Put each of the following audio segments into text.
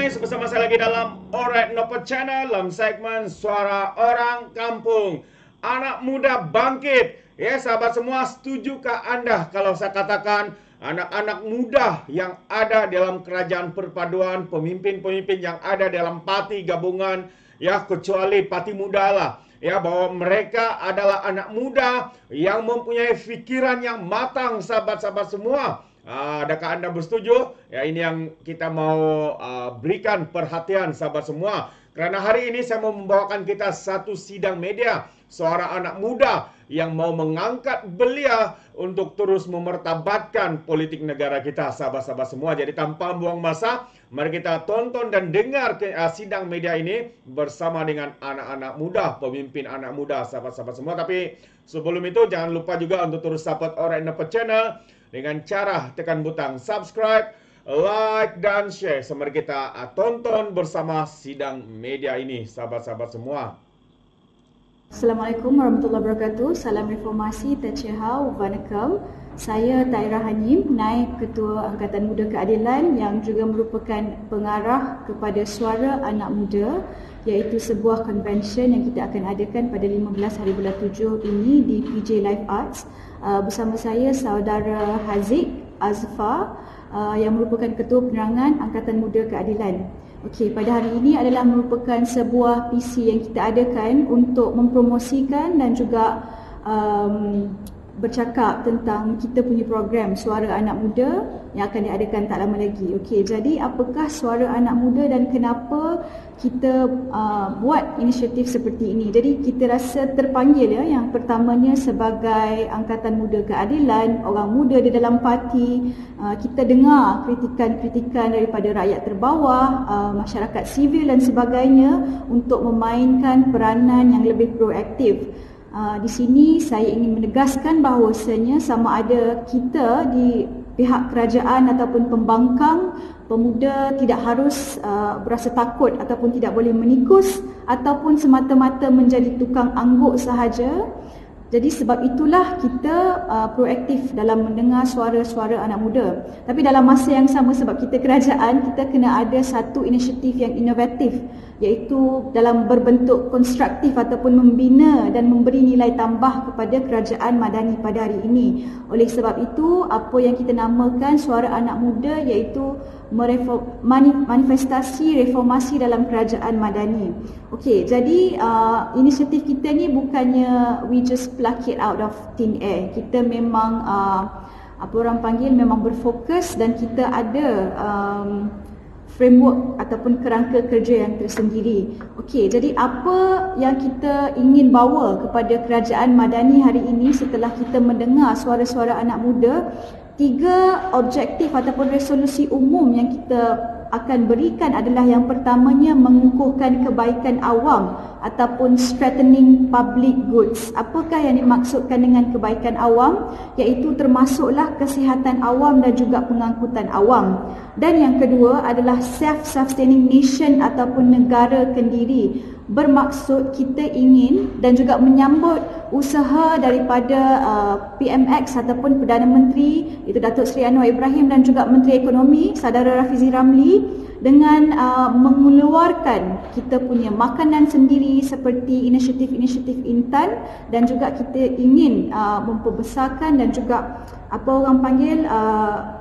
guys, bersama saya lagi dalam Alright Nopo Channel dalam segmen Suara Orang Kampung. Anak muda bangkit. Ya sahabat semua, setujukah Anda kalau saya katakan anak-anak muda yang ada dalam kerajaan perpaduan, pemimpin-pemimpin yang ada dalam parti gabungan, ya kecuali parti muda lah, ya bahwa mereka adalah anak muda yang mempunyai fikiran yang matang, sahabat-sahabat semua. Adakah Anda bersetuju? Ya, ini yang kita mau berikan perhatian sahabat semua. Kerana hari ini saya mau membawakan kita satu sidang media, seorang anak muda yang mau mengangkat belia untuk terus memertabatkan politik negara kita, sahabat-sahabat semua. Jadi tanpa buang masa, mari kita tonton dan dengar sidang media ini bersama dengan anak-anak muda, pemimpin anak muda, sahabat-sahabat semua. Tapi sebelum itu jangan lupa juga untuk terus support Alright Nopo Channel dengan cara tekan butang subscribe, like, dan share. Mari kita tonton bersama sidang media ini, sahabat-sahabat semua. Assalamualaikum warahmatullahi wabarakatuh. Salam Reformasi, Tachehau, Vanakam. Saya Taira Hanim, Naib Ketua Angkatan Muda Keadilan yang juga merupakan pengarah kepada Suara Anak Muda, iaitu sebuah convention yang kita akan adakan pada 15 hari bulan 7 ini di PJ Live Arts. Bersama saya saudara Haziq Azfar yang merupakan Ketua Penerangan Angkatan Muda Keadilan. Okey, pada hari ini adalah merupakan sebuah PC yang kita adakan untuk mempromosikan dan juga bercakap tentang kita punya program Suara Anak Muda yang akan diadakan tak lama lagi. Okey, jadi apakah Suara Anak Muda dan kenapa kita buat inisiatif seperti ini? Jadi kita rasa terpanggil, ya, yang pertamanya sebagai Angkatan Muda Keadilan, orang muda di dalam parti, kita dengar kritikan-kritikan daripada rakyat terbawah, masyarakat sivil dan sebagainya untuk memainkan peranan yang lebih proaktif. Di sini saya ingin menegaskan bahawasanya sama ada kita di pihak kerajaan ataupun pembangkang, pemuda tidak harus berasa takut ataupun tidak boleh menikus ataupun semata-mata menjadi tukang angguk sahaja. Jadi sebab itulah kita proaktif dalam mendengar suara-suara anak muda. Tapi dalam masa yang sama, sebab kita kerajaan, kita kena ada satu inisiatif yang inovatif, iaitu dalam berbentuk konstruktif ataupun membina dan memberi nilai tambah kepada kerajaan madani pada hari ini. Oleh sebab itu, apa yang kita namakan Suara Anak Muda iaitu manifestasi reformasi dalam kerajaan madani. Okey, jadi inisiatif kita ni bukannya we just pluck it out of thin air. Kita memang apa orang panggil memang berfokus dan kita ada framework ataupun kerangka kerja yang tersendiri. Okey, jadi apa yang kita ingin bawa kepada kerajaan madani hari ini setelah kita mendengar suara-suara anak muda? 3 objektif ataupun resolusi umum yang kita akan berikan adalah yang pertamanya mengukuhkan kebaikan awam ataupun strengthening public goods. Apakah yang dimaksudkan dengan kebaikan awam? Iaitu termasuklah kesihatan awam dan juga pengangkutan awam. Dan yang kedua adalah self-sustaining nation ataupun negara kendiri. Bermaksud kita ingin dan juga menyambut usaha daripada PMX ataupun Perdana Menteri, itu Datuk Seri Anwar Ibrahim, dan juga Menteri Ekonomi Saudara Rafizi Ramli dengan mengeluarkan kita punya makanan sendiri seperti inisiatif-inisiatif Intan, dan juga kita ingin memperbesarkan dan juga apa orang panggil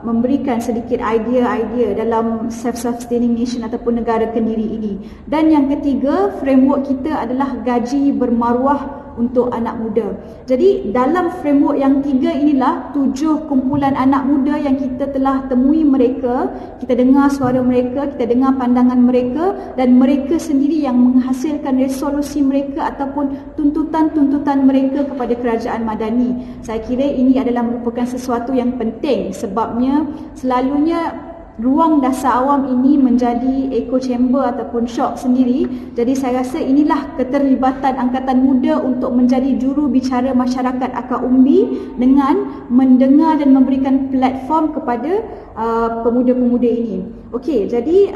memberikan sedikit idea-idea dalam self-sustaining nation ataupun negara kendiri ini. Dan yang ketiga, framework kita adalah gaji bermaruah untuk anak muda. Jadi dalam framework yang 3 inilah 7 kumpulan anak muda yang kita telah temui mereka, kita dengar suara mereka, kita dengar pandangan mereka, dan mereka sendiri yang menghasilkan resolusi mereka ataupun tuntutan-tuntutan mereka kepada kerajaan madani. Saya kira ini adalah merupakan sesuatu yang penting, sebabnya selalunya ruang dasar awam ini menjadi echo chamber ataupun shock sendiri. Jadi saya rasa inilah keterlibatan Angkatan Muda untuk menjadi juru bicara masyarakat akar umbi dengan mendengar dan memberikan platform kepada pemuda-pemuda ini. Okey, jadi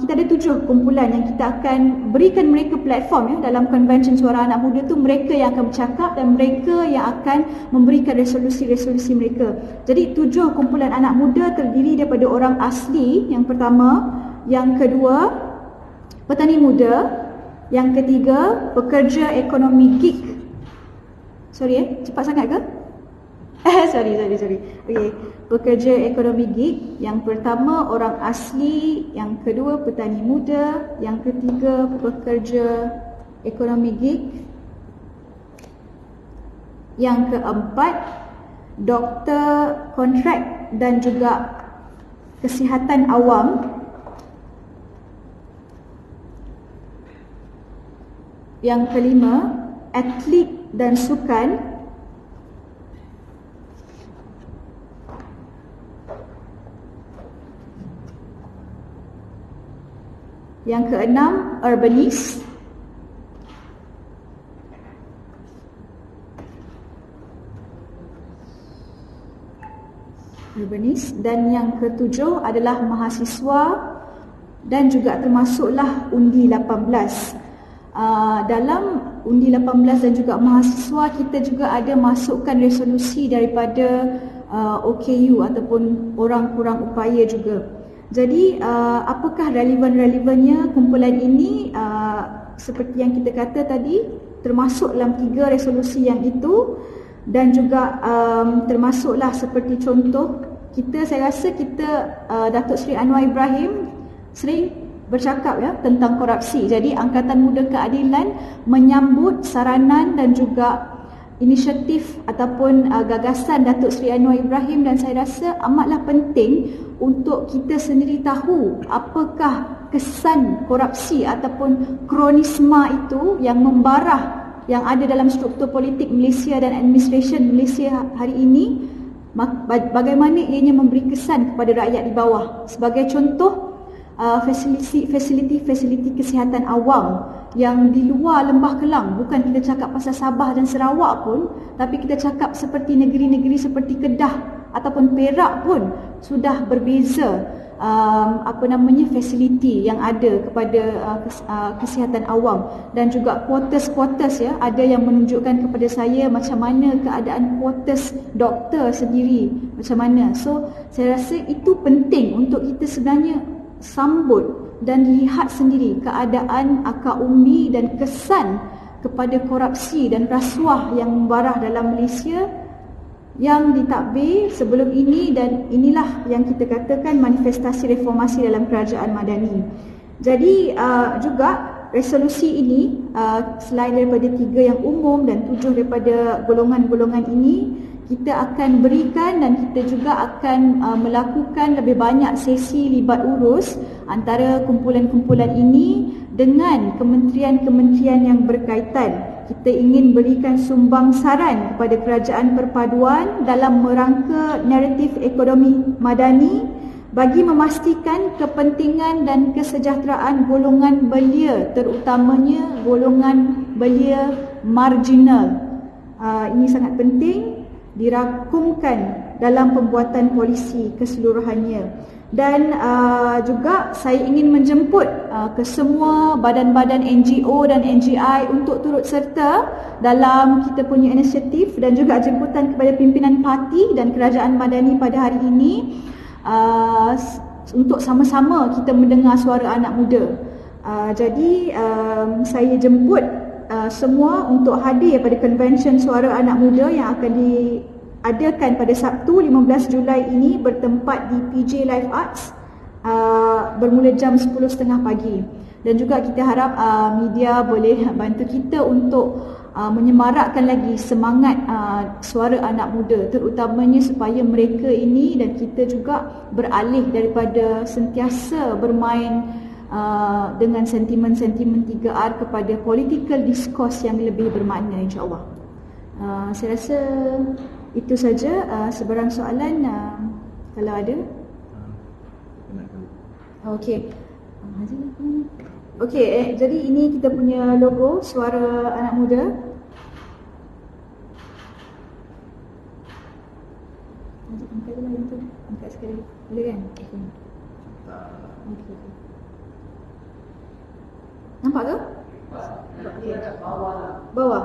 kita ada 7 kumpulan yang kita akan berikan mereka platform, ya, dalam konvensyen Suara Anak Muda tu. Mereka yang akan bercakap dan mereka yang akan memberikan resolusi-resolusi mereka. Jadi 7 kumpulan anak muda terdiri daripada orang asli yang pertama, yang kedua petani muda, yang ketiga pekerja ekonomi gig. Sorry cepat sangat ke? sorry. Okay. Pekerja ekonomi gig. Yang pertama orang asli, yang kedua petani muda, yang ketiga pekerja ekonomi gig. Yang keempat doktor kontrak dan juga kesihatan awam. Yang kelima atlet dan sukan. Yang keenam urbanis. Dan yang ketujuh adalah mahasiswa dan juga termasuklah undi 18. Dalam undi 18 dan juga mahasiswa, kita juga ada masukkan resolusi daripada OKU ataupun orang kurang upaya juga. Jadi apakah relevan-relevannya kumpulan ini? Seperti yang kita kata tadi, termasuk dalam 3 resolusi yang itu, dan juga termasuklah seperti contoh kita, saya rasa kita Datuk Seri Anwar Ibrahim sering bercakap tentang korupsi. Jadi Angkatan Muda Keadilan menyambut saranan dan juga inisiatif ataupun gagasan Datuk Seri Anwar Ibrahim, dan saya rasa amatlah penting untuk kita sendiri tahu apakah kesan korupsi ataupun kronisma itu yang membarah yang ada dalam struktur politik Malaysia dan administration Malaysia hari ini, bagaimana ianya memberi kesan kepada rakyat di bawah. Sebagai contoh, fasiliti kesihatan awam yang di luar Lembah Kelang, bukan kita cakap pasal Sabah dan Sarawak pun, tapi kita cakap seperti negeri-negeri seperti Kedah ataupun Perak pun sudah berbeza fasiliti yang ada kepada kesihatan awam, dan juga kuartus ada yang menunjukkan kepada saya macam mana keadaan kuartus doktor sendiri macam mana. So saya rasa itu penting untuk kita sebenarnya sambut dan lihat sendiri keadaan akar umbi dan kesan kepada korupsi dan rasuah yang membarah dalam Malaysia yang ditadbir sebelum ini, dan inilah yang kita katakan manifestasi reformasi dalam kerajaan madani. Jadi juga resolusi ini selain daripada 3 yang umum dan 7 daripada golongan-golongan ini, kita akan berikan dan kita juga akan melakukan lebih banyak sesi libat urus antara kumpulan-kumpulan ini dengan kementerian-kementerian yang berkaitan. Kita ingin berikan sumbang saran kepada kerajaan perpaduan dalam merangka naratif ekonomi madani bagi memastikan kepentingan dan kesejahteraan golongan belia, terutamanya golongan belia marginal. Ini sangat penting dirakumkan dalam pembuatan polisi keseluruhannya. Dan juga saya ingin menjemput ke semua badan-badan NGO dan NGI untuk turut serta dalam kita punya inisiatif, dan juga jemputan kepada pimpinan parti dan kerajaan madani pada hari ini untuk sama-sama kita mendengar suara anak muda. Jadi saya jemput semua untuk hadir pada konvensyen suara anak muda yang akan diadakan pada Sabtu 15 Julai ini bertempat di PJ Live Arts bermula jam 10.30 pagi. Dan juga kita harap media boleh bantu kita untuk menyemarakkan lagi semangat suara anak muda, terutamanya supaya mereka ini dan kita juga beralih daripada sentiasa bermain dengan sentimen-sentimen 3R kepada political discourse yang lebih bermakna, insya-Allah. Saya rasa itu saja. Sebarang soalan kalau ada. Okey. Okey, jadi ini kita punya logo suara anak muda. Angkat sekali. Boleh kan? Okey. Nampak ke? Bawah.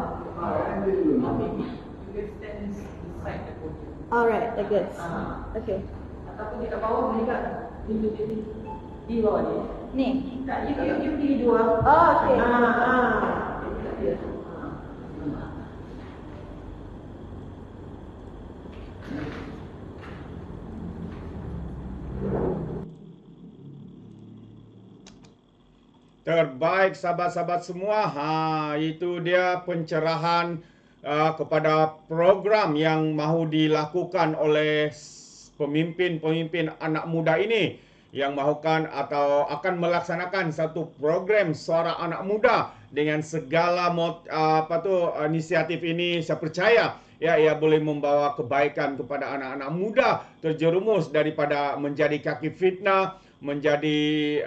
Alright, like this. Okay. Ataupun dekat bawah boleh tak? Di bawah ni. Ni. Tak, you pilih dua. Oh, okey. Ya. Terbaik sahabat-sahabat semua. Itu dia pencerahan kepada program yang mahu dilakukan oleh pemimpin-pemimpin anak muda ini yang mahukan atau akan melaksanakan satu program Suara Anak Muda dengan segala inisiatif ini. Saya percaya ia boleh membawa kebaikan kepada anak-anak muda terjerumus daripada menjadi kaki fitnah, menjadi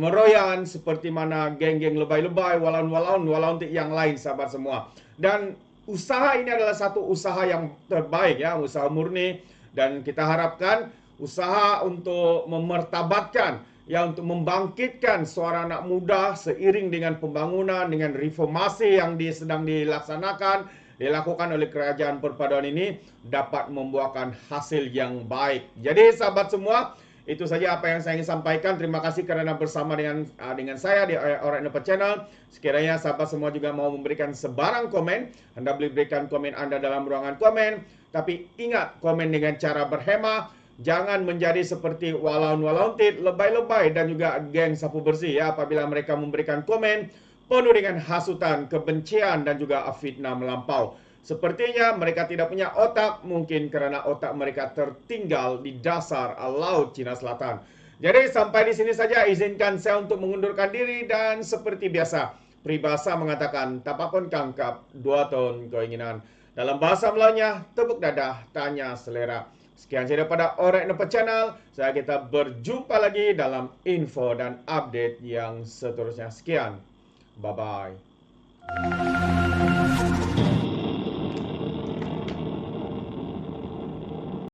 meroyan seperti mana geng-geng lebay-lebay, walaun yang lain sahabat semua. Dan usaha ini adalah satu usaha yang terbaik ya, usaha murni, dan kita harapkan usaha untuk memertabatkan untuk membangkitkan suara anak muda seiring dengan pembangunan, dengan reformasi yang sedang dilaksanakan, dilakukan oleh kerajaan perpaduan ini dapat membuahkan hasil yang baik. Jadi sahabat semua, itu saja apa yang saya ingin sampaikan. Terima kasih kerana bersama dengan saya di Alright Napa Channel. Sekiranya sahabat semua juga mau memberikan sebarang komen, Anda boleh berikan komen Anda dalam ruangan komen. Tapi ingat, komen dengan cara berhemah. Jangan menjadi seperti walaun tit, lebay-lebay dan juga geng sapu bersih ya, apabila mereka memberikan komen penuh dengan hasutan, kebencian dan juga fitnah melampau. Sepertinya mereka tidak punya otak, mungkin kerana otak mereka tertinggal di dasar Laut Cina Selatan. Jadi sampai di sini saja, izinkan saya untuk mengundurkan diri, dan seperti biasa, peribahasa mengatakan tapakon kangkap, 2 tahun keinginan. Dalam bahasa Melayunya, tepuk dadah, tanya selera. Sekian saja daripada Alright Napa Channel. Kita berjumpa lagi dalam info dan update yang seterusnya. Sekian. Bye-bye.